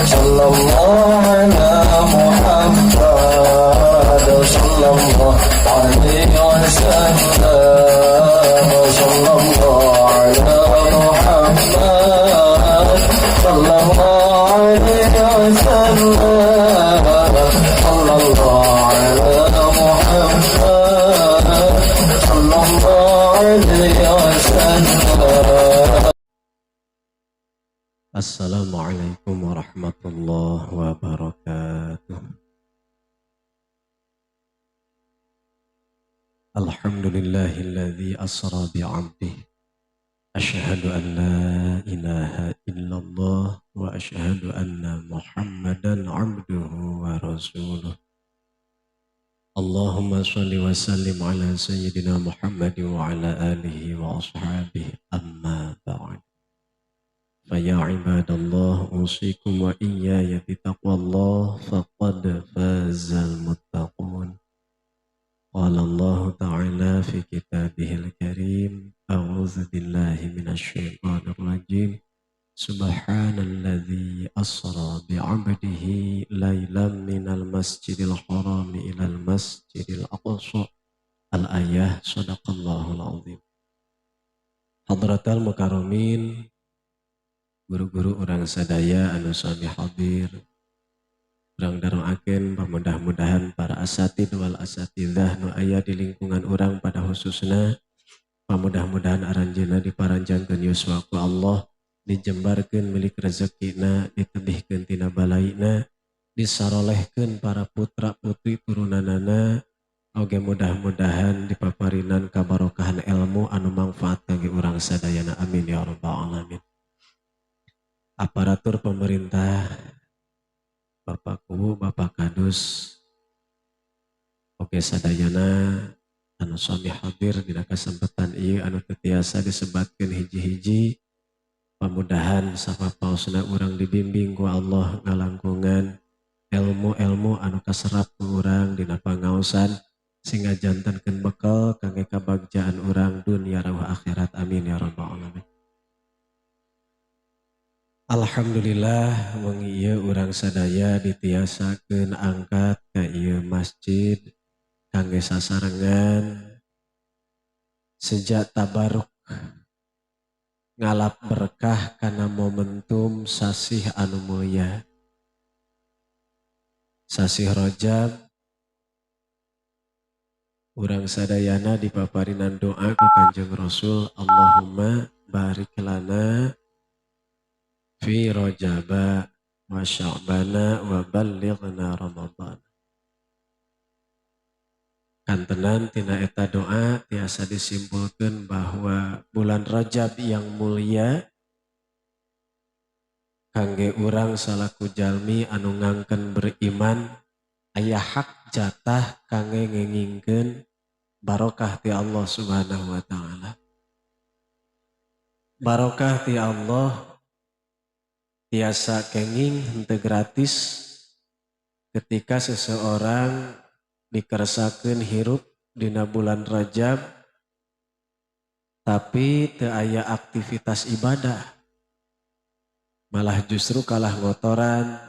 sallallahu ala Muhammad sallallahu alaihi wasallam sallallahu ala Muhammad sallallahu alaihi wasallam sallallahu ala Muhammad sallallahu alaihi wasallam. Assalamualaikum warahmatullahi wabarakatuh. Alhamdulillahilladzi asra bi'abdihi. Asyhadu an la ilaha illallah wa asyhadu anna Muhammadan abduhu wa rasuluh. Allahumma shalli wa sallim ala sayyidina Muhammadin wa ala alihi wa ashabihi amma ba'd. Faya ibadallah usikum wa iyaya bitaqwallah faqad fazal muttaqun. Qala Allah ta'ala fi kitabihil karim a'udzu billahi minasyaitonir rajim. Subhanalladzi asra bi'abdihi lailan minal masjidil haram ilal masjidil aqsa. Al-ayah sadaqallahul azim. Hadratal mukarramin, guru-guru orang sadaya anu sami hadir, urang daroakeun mudah-mudahan para asatid wal asatidah nu aya di lingkungan urang pada khususna mudah-mudahan aranjeunna diparanjangkeun yuswa ku Allah, dijembarkeun milik rezekina, ditebihkeun tina balaina, disarolehkeun para putra putri turunanana, oge mudah-mudahan dipaparinan kabarokahan ilmu anu mangfaat kangge urang sadayana, amin ya rabbal alamin. Aparatur pemerintah, Bapakku, Bapak Kadus, oke sadayana anu sami hadir dina kesempatan ieu anu teu tiasa disebatkeun hiji-hiji, pamudahan sapapaosna urang dibimbing ku Allah ngalangkungan ilmu-ilmu anu kaserap ku urang dina pangaosan sehingga jantenkeun bekal kangge kabagjaan urang dunia rawuh akhirat, amin ya rabbal alamin. Alhamdulillah wengi ieu urang sadaya ditiasakeun angkat ka ieu masjid kangge sasarengan sejak tabaruk ngalap berkah kana momentum sasih anu mulya, sasih Rajab. Urang sadayana dipaparinan doa ku Kanjeng Rasul, Allahumma barik lana fi Rajaba wa Sya'bana wa ballighna Ramadan. Kantenan tina eta doa tiasa disimpulkeun bahwa bulan Rajab yang mulia kangge urang salaku jalmi anu ngangken beriman aya hak jatah kangge ngengingkeun barokah ti Allah Subhanahu wa taala. Barokah ti Allah tiasa kenging henteu gratis ketika seseorang dikeresakeun hirup dina bulan Rajab tapi teu aya aktivitas ibadah, malah justru kalah ngotoran,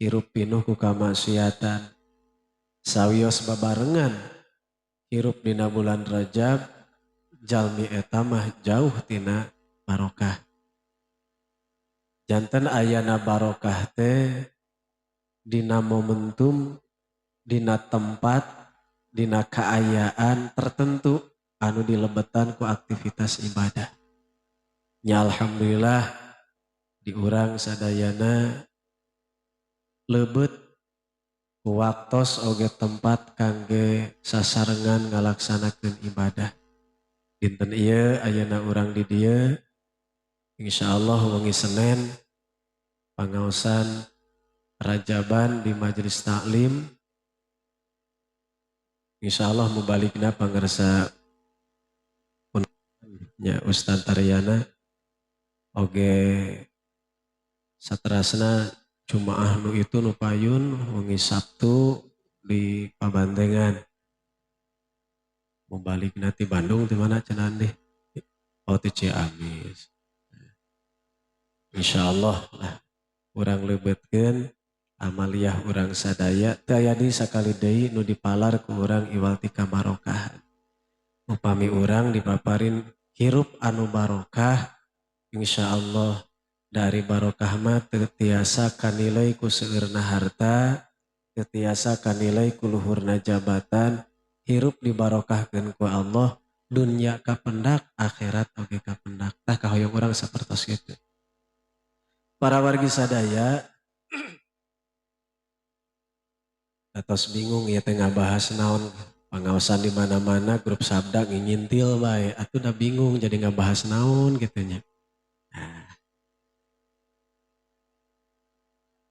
hirup pinuh ku kamaksiatan. Sawios babarengan hirup dina bulan Rajab, jalmi eta mah jauh tina barokah. Janten ayana barokah teh dina momentum, dina tempat, dina kaayaan tertentu anu dilebetan ku aktivitas ibadah. Nya alhamdulillah di urang sadayana leubet ku waktos oge tempat kangge sasarengan ngalaksanakeun ibadah. Dinten ieu ayana urang di dieu insyaallah wengi Senin pangaosan Rajaban di majelis taklim. Insyaallah mubalikna pangersa nya Ustaz Taryana oge saterasna Jumaah nu itu nu payun wengi Sabtu di Pabantengan. Mubalikna ti Bandung di mana cenah deh? Oh ti Ciamis. Insyaallah lah urang lebetkeun amaliyah urang sadaya teu aya deui sakali deui nu dipalar ku urang iwal ti kabarokahan. Upami urang dipaparin hirup anu barokah, insyaallah dari barokah mah teu tiasa kanilai ku seueurna harta, teu tiasa kanilai ku luhurna jabatan, hirup dibarokahkeun ku Allah, dunya kapendak, akhirat oge kapendak. Tah kahoyong urang sapertos kitu. Para wargi sadaya atos bingung ya teh ngabahas naon pangaosan di mana-mana grup sabda ngintil bae atuh udah bingung jadi ngabahas naon gitu nya. Nah,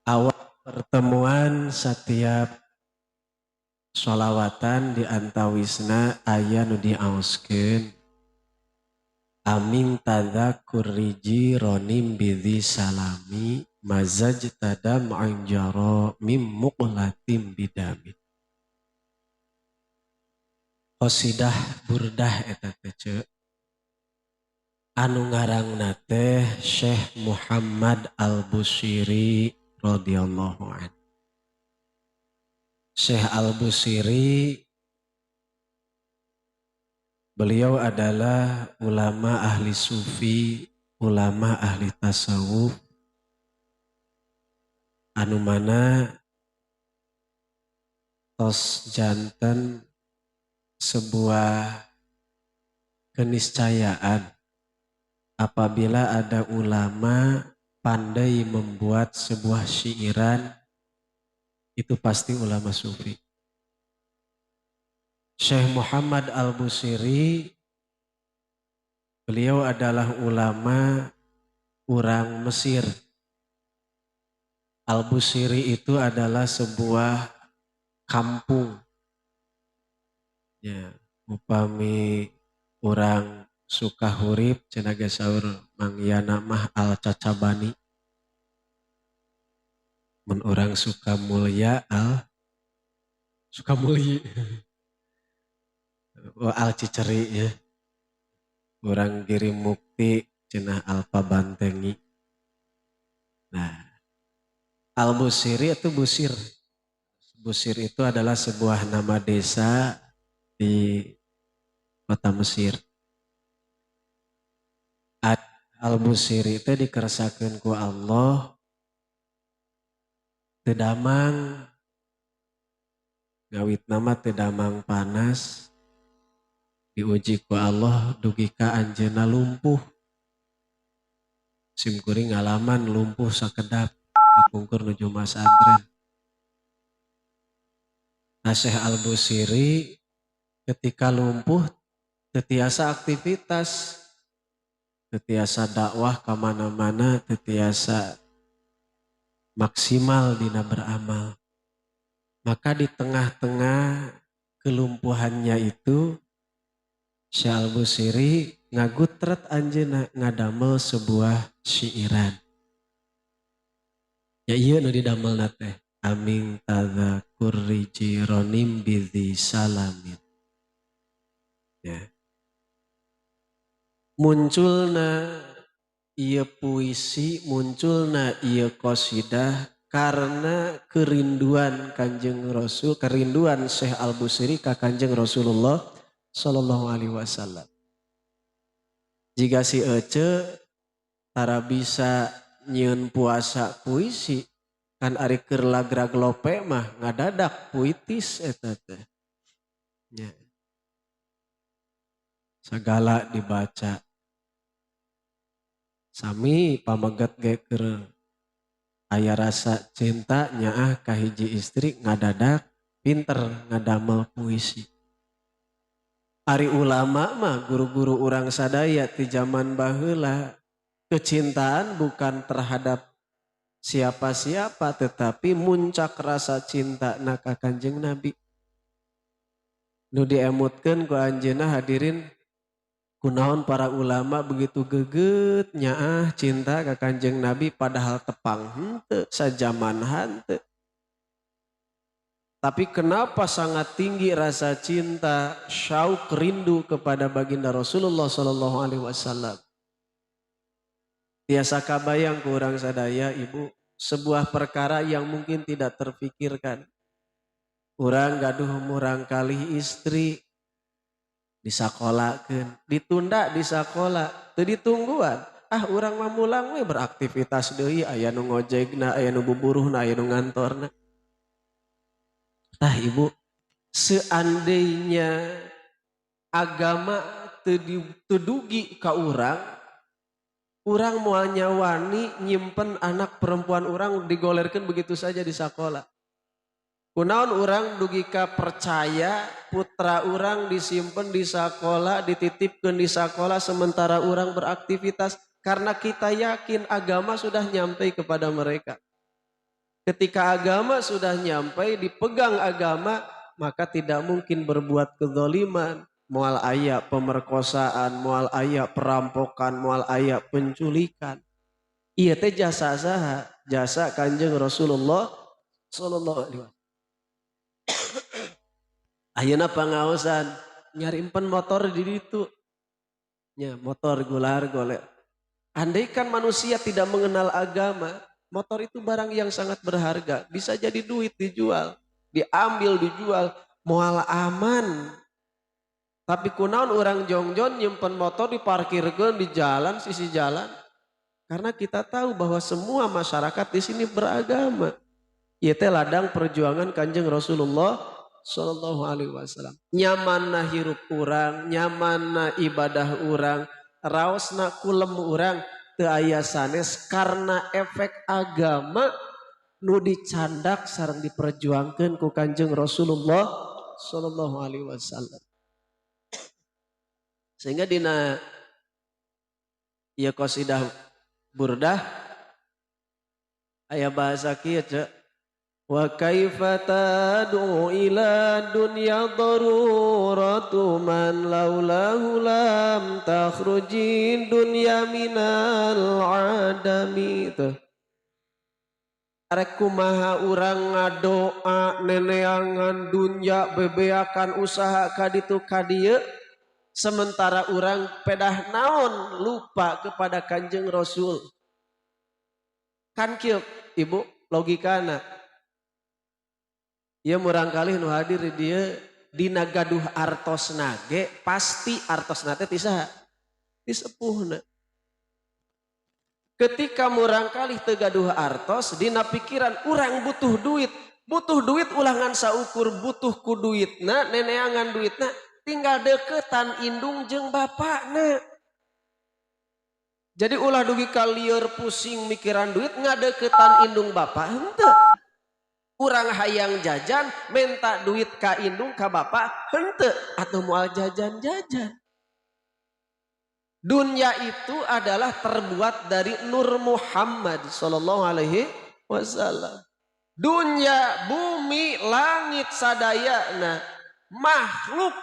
awal pertemuan setiap sholawatan di antawisna aya nu diaoskeun aming tadzakur riji ronim bidhi salami mazaj tadam anjaro mim muqlatim bidami. Qasidah burdah eta teh anu ngarangna teh Syekh Muhammad Al-Busiri radhiyallahu anhu. Syekh Al-Busiri beliau adalah ulama ahli sufi, ulama ahli tasawuf anu mana tos janten sebuah keniscayaan apabila ada ulama pandai membuat sebuah syairan itu pasti ulama sufi. Syekh Muhammad Al-Busiri beliau adalah ulama orang Mesir. Al-Busiri itu adalah sebuah kampung. Ya, upami orang suka hurip cenah ge saur Mang Yana mah Al-Cacabani. Mun orang suka mulia suka mulia. Al-Ciceri ya. Orang Giring Mukti cenah Al-Pabantengi. Nah, Al-Busiri itu Busir. Busir itu adalah sebuah nama desa di kota Mesir. Al-Busiri itu dikeresakeun ku Allah teu damang ngawit nama teu damang panas diuji ku Allah dugi ka anjeunna lumpuh. Simkuring ngalaman lumpuh sakedap kapungkur nuju masantren. Syekh Al-Busiri ketika lumpuh tetiasa aktivitas, tetiasa dakwah kemana-mana, tetiasa maksimal dina beramal. Maka di tengah-tengah kelumpuhannya itu Syekh Al-Busiri ngagutret anjeunna ngadamel sebuah syairan. Ya ieu nu didamelna teh aming tadzakur riji ronim bidhi salamin. Ya. Munculna ieu puisi, munculna ieu qasidah karena kerinduan Kanjeng Rasul, kerinduan Syekh Al-Busiri ka Kanjeng Rasulullah sallallahu alaihi wasallam. Jika si Ece tara bisa nyieun puasa puisi kan ari keur lagrag lope mah ngadadak puitis eta teh. Ya. Sagala dibaca. Sami pamegat ge keur aya rasa cinta nyaah ka hiji istri ngadadak pinter ngadamel puisi. Ari ulama mah guru-guru urang sadaya ti zaman baheula kecintaan bukan terhadap siapa-siapa tetapi muncak rasa cinta ka Kanjeng Nabi. Nu diemutkeun ku anjeunna hadirin kunaon para ulama begitu geget nyaah cinta ka Kanjeng Nabi padahal tepang henteu sajaman henteu. Tapi kenapa sangat tinggi rasa cinta, syauq rindu kepada baginda Rasulullah SAW. Tiasa kabayang ku urang sadaya ibu sebuah perkara yang mungkin tidak terfikirkan. Urang gaduh murang kali istri disakolakeun, ditunda di sakola, teu ditungguan. Urang mah mulang we beraktivitas deui, aya nu ngojegna, aya nu buburuhna, aya nu ngantorna. Tah ibu, seandainya agama teu dugi ka urang moal nyawani nyimpen anak perempuan urang digolerkeun begitu saja di sakola. Kunaon urang dugi ka percaya putra urang disimpen di sakola, dititipkeun di sakola sementara urang beraktivitas, karena kita yakin agama sudah nyampai kepada mereka. Ketika agama sudah nyampai, dipegang agama, maka tidak mungkin berbuat kezaliman. Moal aya pemerkosaan, moal aya perampokan, moal aya penculikan. Iya teh jasa saha? Jasa Kanjeng Rasulullah sallallahu alaihi wasallam. Ayeuna pangaosan nyarimpen motor di ditu. Nya motor gular golek. Andaikan manusia tidak mengenal agama, motor itu barang yang sangat berharga, bisa jadi duit dijual, diambil dijual, moal aman. Tapi kunaon orang jongjon nyimpen motor diparkirkeun di jalan, sisi jalan. Karena kita tahu bahwa semua masyarakat di sini beragama. Ieu teh ladang perjuangan Kanjeng Rasulullah sallallahu alaihi wasallam. Nyamanna hirup urang, nyamanna ibadah urang, raosna kulem urang teu aya sanes karena efek agama nu dicandak sareng diperjuangkeun ku Kanjeng Rasulullah sallallahu alaihi wasallam. Sehingga dina ieu qasidah burdah aya bahasa kieu ce, wa kaifa tad'u ila dunya daruratu man laulahu lam takhrujin dunya minal adami. Tuh arek kumaha urang ngadoa neneangan dunya bebeakan usaha ka ditu ka dieu sementara urang pedah naon lupa kepada Kanjeng Rasul. Kan kieu ibu logikana. Ieu murangkalih nu hadir di dieu dina gaduh artosna ge pasti artosna teh ti saha? Ti sepuhna. Ketika murangkalih teu gaduh artos dina pikiran urang butuh duit ulangan saukur butuh ku duitna, neneangan duitna tinggal deketan indung jeung bapakna. Jadi ulah dugi ka lieur pusing mikiran duit ngadeketan indung bapak henteu. Urang hayang jajan minta duit ka indung ka bapak henteu atuh moal jajan-jajan. Dunia itu adalah terbuat dari Nur Muhammad sallallahu alaihi wasallam. Dunia, bumi, langit sadayana makhluk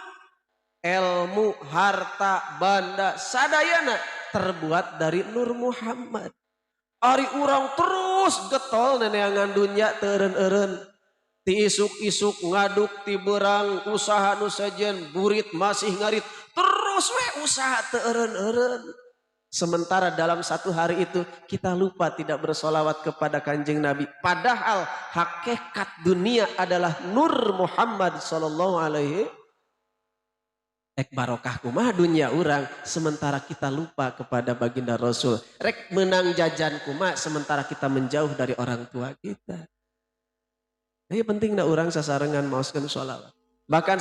ilmu, harta, banda, sadayana terbuat dari Nur Muhammad. Ari urang terus getol neneangan dunya teureun-eureun. Ti isuk-isuk ngaduk ti beurang usaha nu sajen burit masih ngarit. Terus we usaha teureun-eureun. Sementara dalam satu hari itu kita lupa tidak bersolawat kepada Kanjeng Nabi. Padahal hakikat dunia adalah Nur Muhammad sallallahu alaihi ek barokah kumaha dunia urang sementara kita lupa kepada baginda Rasul. Rek menang jajan kumaha sementara kita menjauh dari orang tua kita. Ini pentingna urang sasarengan maoskeun sholawat. Bahkan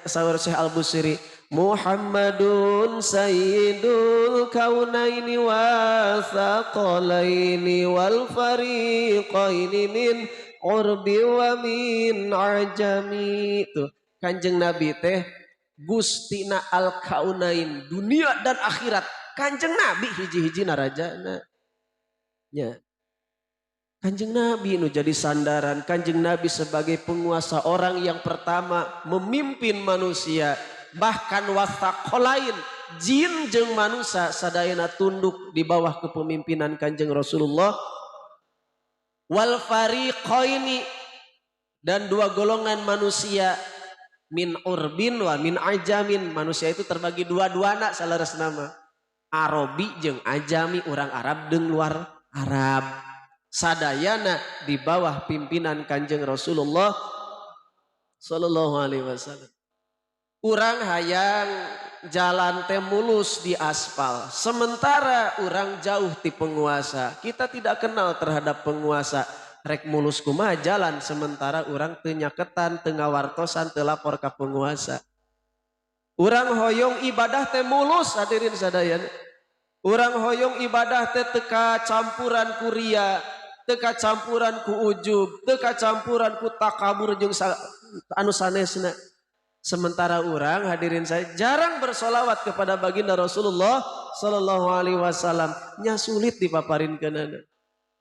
sahur Syekh Al-Busiri, Muhammadun sayyidul kaunaini wa thaqalaini wal fariqaini min urbi wa min ajami. Tuh Kanjeng Nabi teh Gustina al-kaunain, dunia dan akhirat. Kanjeng Nabi hiji-hiji narajana. Ya. Kanjeng Nabi nu jadi sandaran. Kanjeng Nabi sebagai penguasa, orang yang pertama memimpin manusia. Bahkan wasaqolain, jin jeung manusia sadayana tunduk di bawah kepemimpinan Kanjeng Rasulullah. Wal fariqaini, dan dua golongan manusia min urbin wa min ajamin. Manusia itu terbagi dua-duana salares nama Arabi jeung ajami, orang Arab jeung luar Arab. sadayana di bawah pimpinan Kanjeng Rasulullah sallallahu alaihi wasallam. Urang hayang jalan teh mulus di aspal, sementara urang jauh ti penguasa. Kita tidak kenal terhadap penguasa. Rek mulus kumaha jalan sementara urang teu nyaketan, teu ngawartosan, teu lapor ka penguasa. Urang hoyong ibadah teh mulus hadirin sadayana. Urang hoyong ibadah teh teka campuran ku ria, teka campuran ku ujub, teka campuran ku takabur jeung anu sanesna. Sementara orang hadirin saya jarang bersolawat kepada baginda Rasulullah sallallahu alaihi wasallam, nya sulit dipaparinkeunana.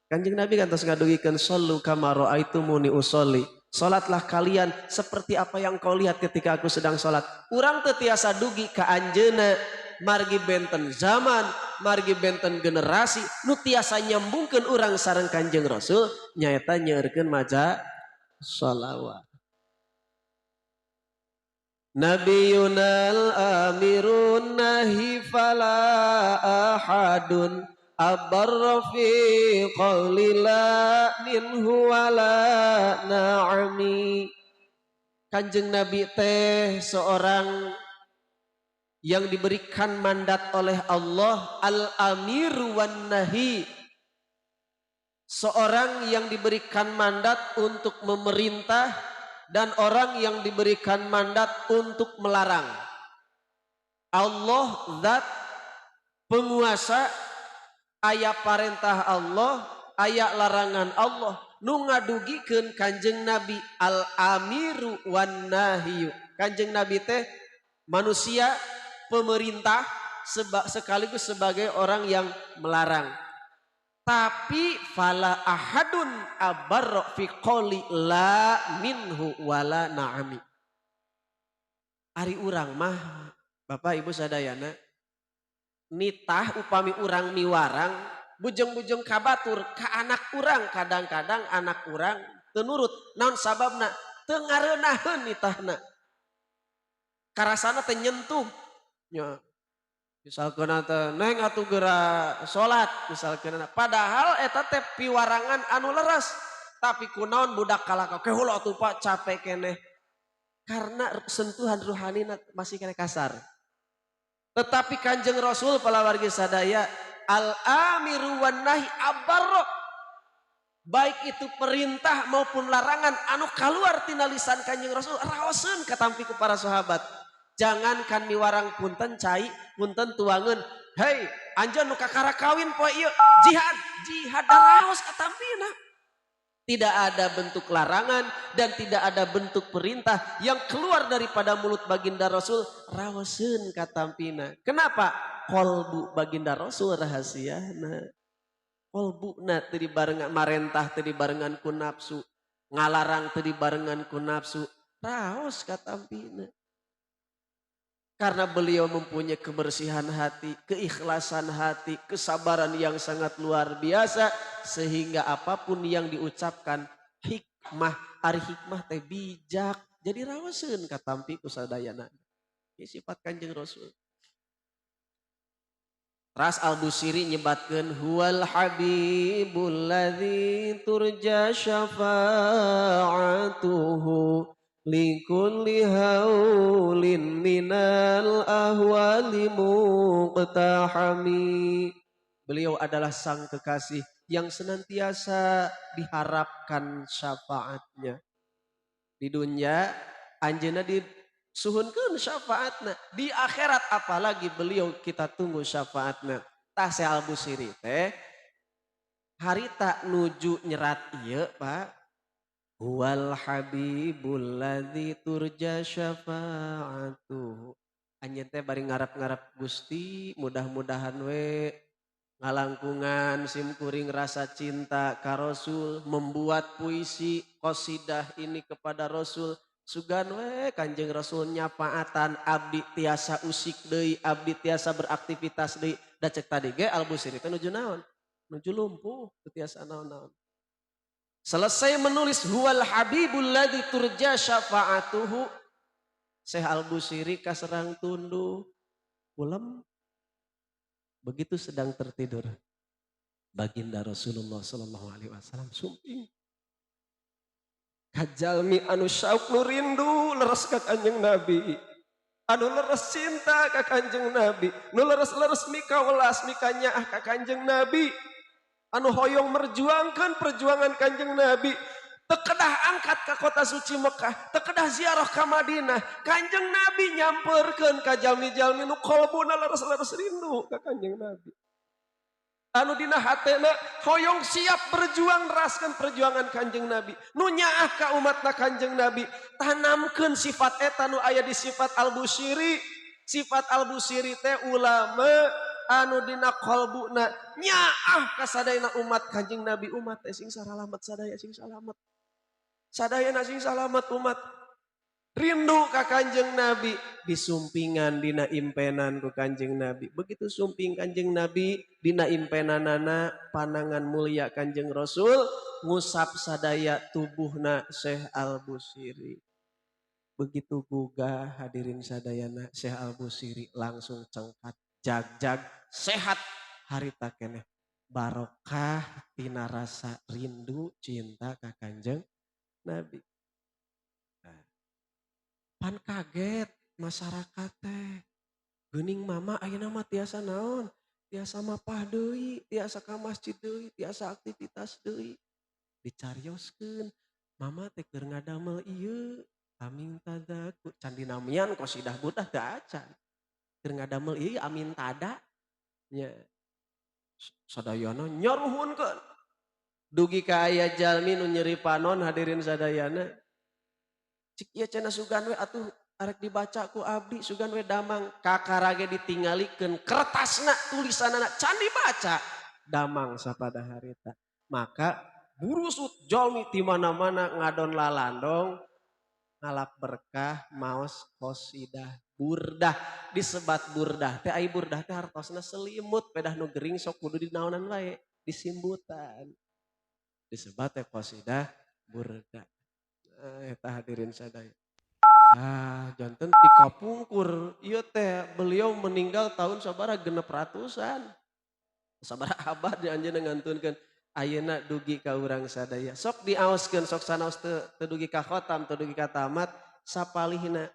Kanjeng Nabi kantos ngadugikeun shollu kama raaitumuni usolli. Salatlah kalian seperti apa yang kau lihat ketika aku sedang salat. Urang teu tiasa dugi ka anjeunna margi benten zaman, margi benten generasi nu tiasa nyambungkeun urang sareng Kanjeng Rasul nyaeta nyeurkeun maca sholawat. Nabiyunal amirun nahi fala ahadun abarra fi qawli la minhu wala na'ami. Kanjeng Nabi teh seorang yang diberikan mandat oleh Allah, al-amir wan nahi, seorang yang diberikan mandat untuk memerintah dan orang yang diberikan mandat untuk melarang. Allah zat penguasa, aya parentah Allah, aya larangan Allah. Nu ngadugikeun Kanjeng Nabi al-amiru wan nahyu. Kanjeng Nabi teh manusia pemerintah sekaligus sebagai orang yang melarang. Tapi fala ahadun abarra fi qoli la minhu wala na'ami. Ari urang mah Bapak Ibu sadayana nitah upami urang miwarang bujeng-bujeng kabatur ka anak urang, kadang-kadang anak urang teu nurut. Naon sababna? Teu ngareunaheun nitahna. Karasana teh nyentuh. Nya misalkan teh neng atuh geura salat misalkan, padahal eta teh piwarangan anu leres, tapi kunaon budak kalaka ke heula atuh Pak capek keneh, karena sentuhan ruhanina masih kena kasar. Tetapi Kanjeng Rasul palawargi sadaya al-amiru wan nahi abarro, baik itu perintah maupun larangan anu kaluar tina lisan Kanjeng Rasul raoseun katampi ku para sahabat. Jangankan miwarang punten cai, punten tuangan, hei anjeun nu kakara kawin poe ieu jihad daraos katampina. Tidak ada bentuk larangan dan tidak ada bentuk perintah yang keluar daripada mulut baginda Rasul raoseun katampina. Kenapa? Qalbu baginda Rasul rahasiana. Qalbuna teu dibarengan marentah, teu dibarengan ku nafsu, ngalarang teu dibarengan ku nafsu, raos katampina. Karena beliau mempunyai kebersihan hati, keikhlasan hati, kesabaran yang sangat luar biasa. Sehingga apapun yang diucapkan hikmah, ari hikmah teh bijak. Jadi rawaseun katampi ku sadayana. Ini sifat Kanjeng Rasul. Ras Al-Busiri nyebatkeun huwal habibul ladzi turja syafa'atuhu likulli haulin minal ahwali muqtahami. Beliau adalah sang kekasih yang senantiasa diharapkan syafaatnya. Di dunia anjeunna disuhunkeun syafaatna, di akhirat apalagi beliau kita tunggu syafaatna. Tah Syekh Al-Busiri teh harita nuju nyerat ieu Pak, huwal habibul ladzi turja syafa'atuhu. Anjeun teh bari ngarap-ngarap Gusti, mudah-mudahan we ngalangkungan simkuring rasa cinta ka Rasul, membuat puisi qasidah ini kepada Rasul. Sugan we Kanjeng Rasul nyafaatan, abdi tiasa usik deui, abdi tiasa beraktivitas deui. Da cek tadi ge Al-Busiri teh nuju naon? Nuju lumpuh, teu tiasa naon-naon. Selesai menulis huwal habibul ladzi turja syafa'atuhu, Syekh Al-Busiri kaserang tunduh ulem begitu sedang tertidur. baginda Rasulullah sallallahu alaihi wasallam sumping kajalmi anu syauq nu rindu leres ka Kanjeng Nabi, anu leres cinta ka Kanjeng Nabi, nu leres-leres mika welas mika nyaah ka Kanjeng Nabi, anu hoyong merjuangkan perjuangan Kanjeng Nabi, tekedah angkat ke kota suci Mekah, tekedah ziarah ke Madinah, Kanjeng Nabi nyamperkeun ka jalmi-jalmi nu qalbuna leres-leres rindu ka Kanjeng Nabi. Anu dina hatena hoyong siap berjuang raskan perjuangan Kanjeng Nabi. Nu nyaah ka umatna Kanjeng Nabi, tanamkeun sifat eta nu aya di sifat Al-Busiri. Sifat Al-Busiri teh ulama anu dina qalbuna nyaah ka sadayana umat Kanjeng Nabi, umat teh sing saralamet sadaya sing salamet. Sadayana sing salamet umat. Rindu ka Kanjeng Nabi, disumpingan dina impenan ku Kanjeng Nabi. Begitu sumping Kanjeng Nabi dina impenanana panangan mulia Kanjeng Rasul ngusap sadaya tubuhna Syekh Al-Busiri. Begitu gugah hadirin sadayana Syekh Al-Busiri langsung cengkat jag-jag sehat harita keneh. Barokah tina rasa rindu cinta ka Kanjeng Nabi. Pan kaget masyarakat teh. Geuning mama ayeuna mah tiasa naon? Tiasa mapah deui, tiasa ka masjid deui, tiasa aktivitas deui. Dicarioskeun. Mama teh keur ngadamel ieu, amin tadaku. Can dinamian qasidah budah teu acan. Keur ngadamel ieu amin tada. Nya sadayana nyaruhunkeun. Dugi ka aya jalmi nu nyeri panon hadirin sadayana. Cik ieu cenah sugan we atuh arek dibaca ku abdi sugan we damang kakarage ditinggalikeun kertasna tulisanana can dibaca damang sapada harita. Maka burusut jalmi ti mana-mana ngadon lalandong ngalap berkah maos qasidah burdah disebat burdah teh ai burdah teh hartosna selimut pedah nu gering sok kudu dinaonan wae disimbutan disebat teh qasidah burdah. Eta hadirin sadaya. Janten ti kapungkur ieu teh beliau meninggal tahun sabaraha 600-an. Sabaraha abad anjeunna ngantunkeun ayeuna dugi ka urang sadaya. Sok diaoskeun sok sanaos teu dugi ka khotam teu dugi ka tamat sapalihna.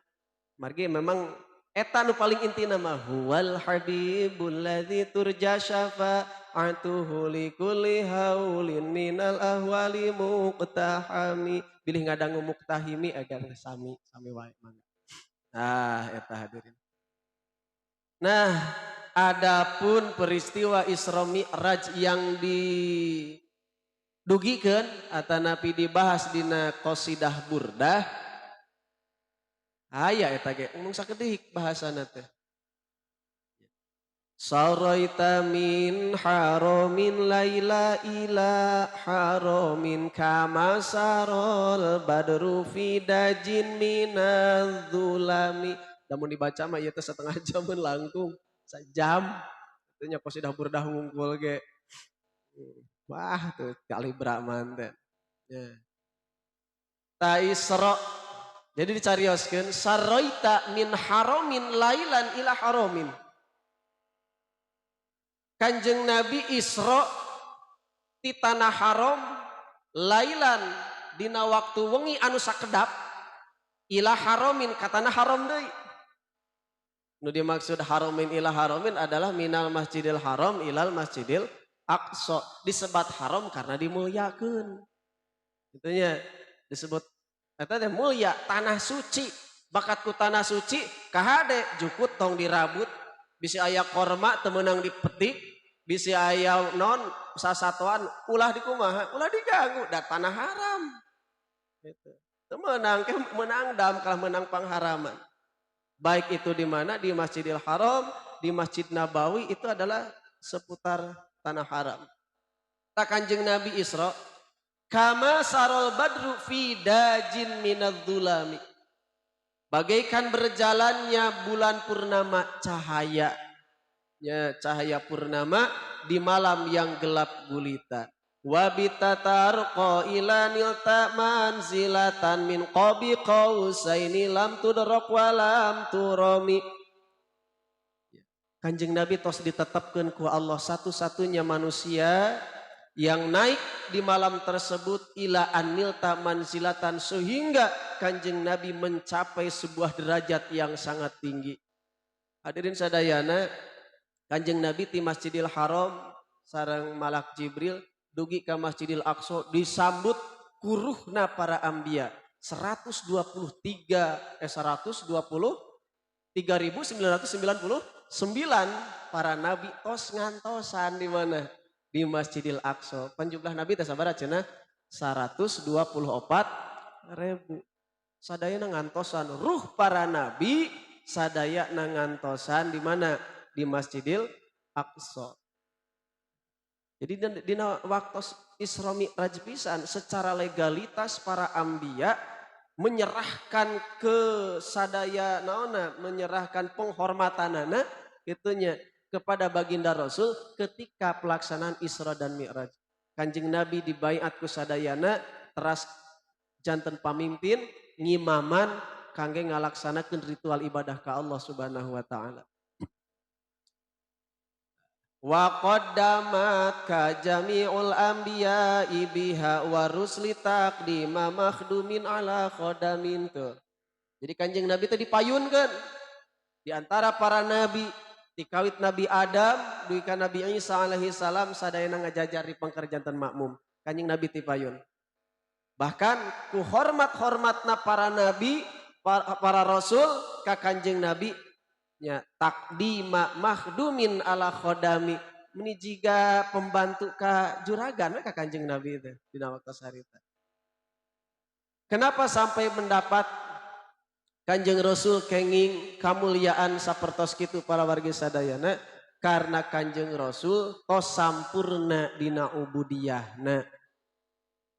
Margi memang eta nu paling intina mah huwal habibul ladzi turja syafa'atuhu likulli haulin minal ahwali muqtahami. Bilih ngadangu muqtahimi agar sami wae mangga. Eta hadirin. Nah, adapun peristiwa Isra Mi'raj yang didugikeun atanapi dibahas dina qasidah burdah. Aya eta ge mung sakedik bahasana teh. Saraita min haramin laila ila haramin kama sarol badru fi dajin minadz-dzulami. Lamun dibaca mah ieu teh setengah jam langkung, sajam. Teu nya qasidah burdah wungkul ge. Wah tuh kalibra man teh. Ta Isra. Jadi dicarioskeun saraita min haramin lailan ila haramin. Kanjeng Nabi Isra di tanah haram lailan dina waktu wengi anu sakedap ila haramin ka tanah haram deui. Nu dimaksud haramin ila haramin adalah minal masjidil haram ilal masjidil aqsa. Disebat haram karena dimuliakeun. Gitu nya disebut eta teh mulia tanah suci. Bakat ku tanah suci kahade jukut tong dirabut. Bisi aya korma teu meunang dipetik. Bisi aya non sasatuan ulah dikumaha, ulah diganggu da tanah haram. Gitu. Teu meunang ke meunang dam kalah meunang pangharaman. Baik itu di mana di Masjidil Haram, di Masjid Nabawi itu adalah seputar tanah haram. Ta Kanjeng Nabi Isra kama sarol badru fi dajin minadz-dzulami. Bagaikan berjalannya bulan purnama cahaya. Ya, cahaya purnama di malam yang gelap gulita. Wa bitatarqa ila nilta manzilatan min qabi qausaini lam tudrak wa lam turami. Kanjeng Nabi tos ditetapkan ku Allah satu-satunya manusia yang naik di malam tersebut ila anilta manzilatan, sehingga Kanjeng Nabi mencapai sebuah derajat yang sangat tinggi. Hadirin sadayana, Kanjeng Nabi di Masjidil Haram sareng malak Jibril dugi ke Masjidil Aqsa disambut kuruhna para anbiya 3.999 para nabi tos ngantosan di mana? Di Masjidil Aqsa. Penjumlah nabi teh sabaraha cenah? 124.000. Sadaya ngantosan ruh para nabi, sadaya ngantosan di mana? Di Masjidil Aqsa. Jadi di waktu Isra Mi'raj pisan secara legalitas para anbiya menyerahkan ke sadaya naona, menyerahkan penghormatanana itunya kepada baginda Rasul ketika pelaksanaan Isra dan Mi'raj. Kanjeng Nabi dibaiat ku sadayana teras janten pamimpin ngimaman kangge ngalaksanakeun ritual ibadah ka Allah Subhanahu wa taala. Wa qaddamat ka jami'ul anbiya'i biha wa rusli taqdima makhdumin ala khodamin tuh. Jadi Kanjeng Nabi itu dipayunkan di antara para nabi, dikawit Nabi Adam duwi ka Nabi Isa alaihi salam sadayana ngajajari pangkerjantan makmum. Kanjeng Nabi dipayun. Bahkan ku hormat-hormatna para nabi, para rasul ka Kanjeng Nabi nya takdima makhdumin ala khodami, ini jika pembantu ka juragan ka Kanjeng Nabi itu dina waktu sarita. Kenapa sampai mendapat Kanjeng Rasul kenging kamuliaan sapertos kitu para wargi sadayana? Karena Kanjeng Rasul tos sampurna dina ubudiyahna.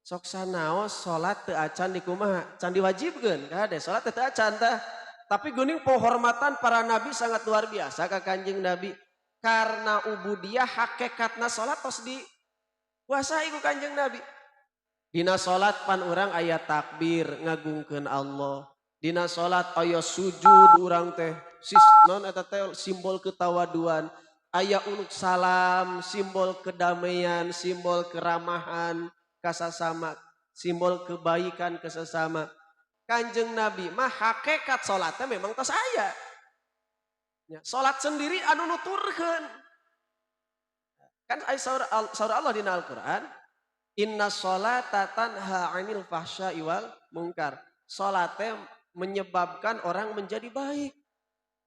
Sok sanaos salat teu acan di kumaha? Can diwajibkeun kade salat teu acan tah. Tapi geuning penghormatan para nabi sangat luar biasa ka Kanjeng Nabi. Karena ubudiyah hakikatna salat tos dikuasai ku Kanjeng Nabi. Dina salat pan urang aya takbir ngagungkeun Allah. Dina salat aya sujud urang teh non eta teh simbol ketawaduan. Aya uluk salam simbol kedamaian, simbol keramahan kasasama, simbol kebaikan kesesama. Kanjeng Nabi mah hakikat salatnya memang tos aya. Ya, salat sendiri anu nuturkeun. Kan saur Allah dina Al-Qur'an, inna sholata tanha 'anil fahsya'i wal munkar. Salatnya menyebabkan orang menjadi baik.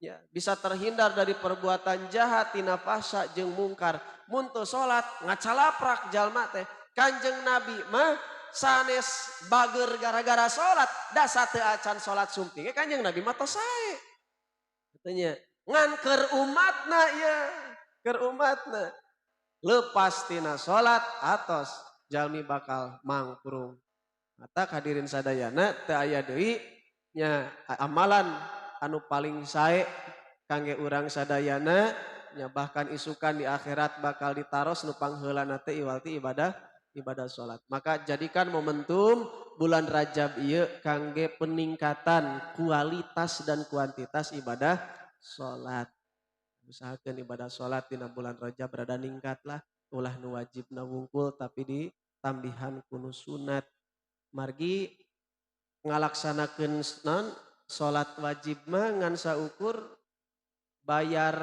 Ya, bisa terhindar dari perbuatan jahat, tina fahsya jeung mungkar. Mun teu salat ngacalaprak jalma teh. Kanjeng Nabi mah sanes bager gara-gara salat, dasa teu acan salat sumping Kanjeng Nabi mah tos sae. Katanya ngan keur umatna ya, keur umatna. Lepas tina salat atos jalmi bakal mangkurung. Mata hadirin sadayana teu aya deui nya amalan anu paling sae kangge urang sadayana nya bahkan isukan di akhirat bakal ditaros nu pangheulana teh iwalti ibadah salat. Maka jadikan momentum bulan Rajab ieu kangge peningkatan kualitas dan kuantitas ibadah salat. Usahakeun ibadah salat dina bulan Rajab rada ningkatlah, ulah nu wajibna wungkul tapi ditambihan kuno sunat. Margi ngalaksanakeun naon salat wajib mah ngan saukur bayar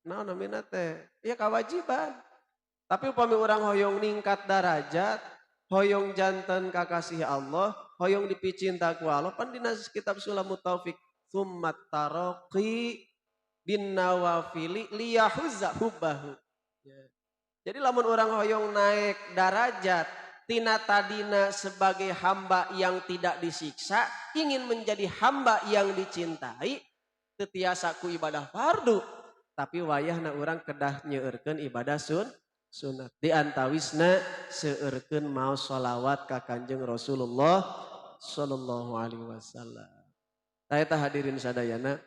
naon namina teh? Ya kewajiban. Tapi upami orang hoyong ningkat darajat, hoyong janten kakasih Allah, hoyong dipicinta ku Allah, pan dina kitab Sulamut Taufik, summat taraqi bin nawafili liyahuzza hubbahu. Ya. Jadi lamun orang hoyong naik darajat, tina tadina sebagai hamba yang tidak disiksa, ingin menjadi hamba yang dicintai, tetiasa ku ibadah fardu, tapi wayahna orang kedah nyeueurkeun ibadah sunat. Di antawisna seueurkeun maos sholawat ka Kanjeng Rasulullah sallallahu alaihi wasallam. Eta hadirin sadayana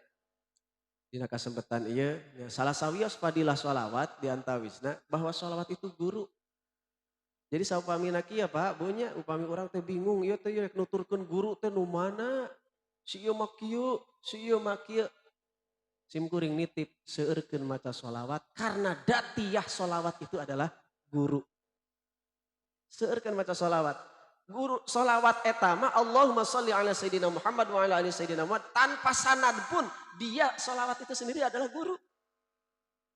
dina kasempatan ieu salah sawios fadilah sholawat di antawisna bahwa sholawat itu guru. Jadi saupamina kieu Pak, bonya upami urang teh bingung ieu teh rek nuturkeun guru teh nu mana? Si ieu mah kieu, si ieu mah kieu. simkuring nitip seueurkeun maca sholawat karena datiyah sholawat itu adalah guru. Seueurkeun maca sholawat. Guru sholawat etama Allahumma sholli ala sayyidina Muhammad wa ala ali sayyidina Muhammad tanpa sanad pun dia sholawat itu sendiri adalah guru.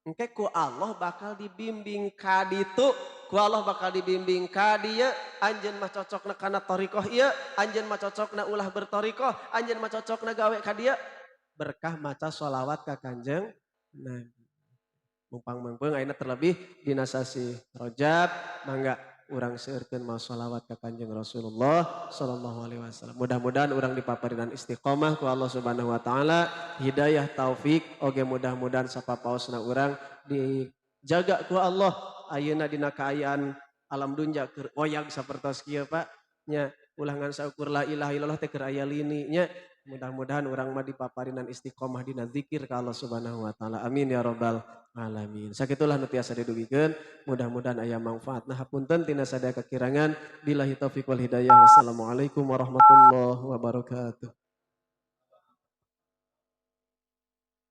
Engke ku Allah bakal dibimbing ka ditu, ku Allah bakal dibimbing ka dieu, anjeun mah cocokna kana thariqah ieu, anjeun mah cocokna ulah berthariqah, anjeun mah cocokna gawe ka dieu. Berkah maca sholawat ka Kanjeng Nabi. Mumpang meungpeung ayeuna terlebih dina sasi Rajab, mangga urang seueurkeun maos sholawat ka Kanjeng Rasulullah sallallahu alaihi wasallam. Mudah-mudahan urang dipaparinan istiqomah ku Allah Subhanahu wa taala, hidayah taufik oge mudah-mudahan sapapaosna urang dijaga ku Allah ayeuna dina kaayaan alam dunya keur oyag sapertos kieu Pak nya ulah ngan saukur la ilaha illallah teh keur aya lini nya. Mudah-mudahan urang mah dipaparinan istiqomah dina zikir ka Allah Subhanahu wa taala. Amin ya rabbal alamin. Sakitulah nu tiasa didugikeun, mudah-mudahan aya manfaatna. Hapunten tina sadaya kakirangan. Billahi taufiq wal hidayah. Wassalamualaikum warahmatullahi wabarakatuh.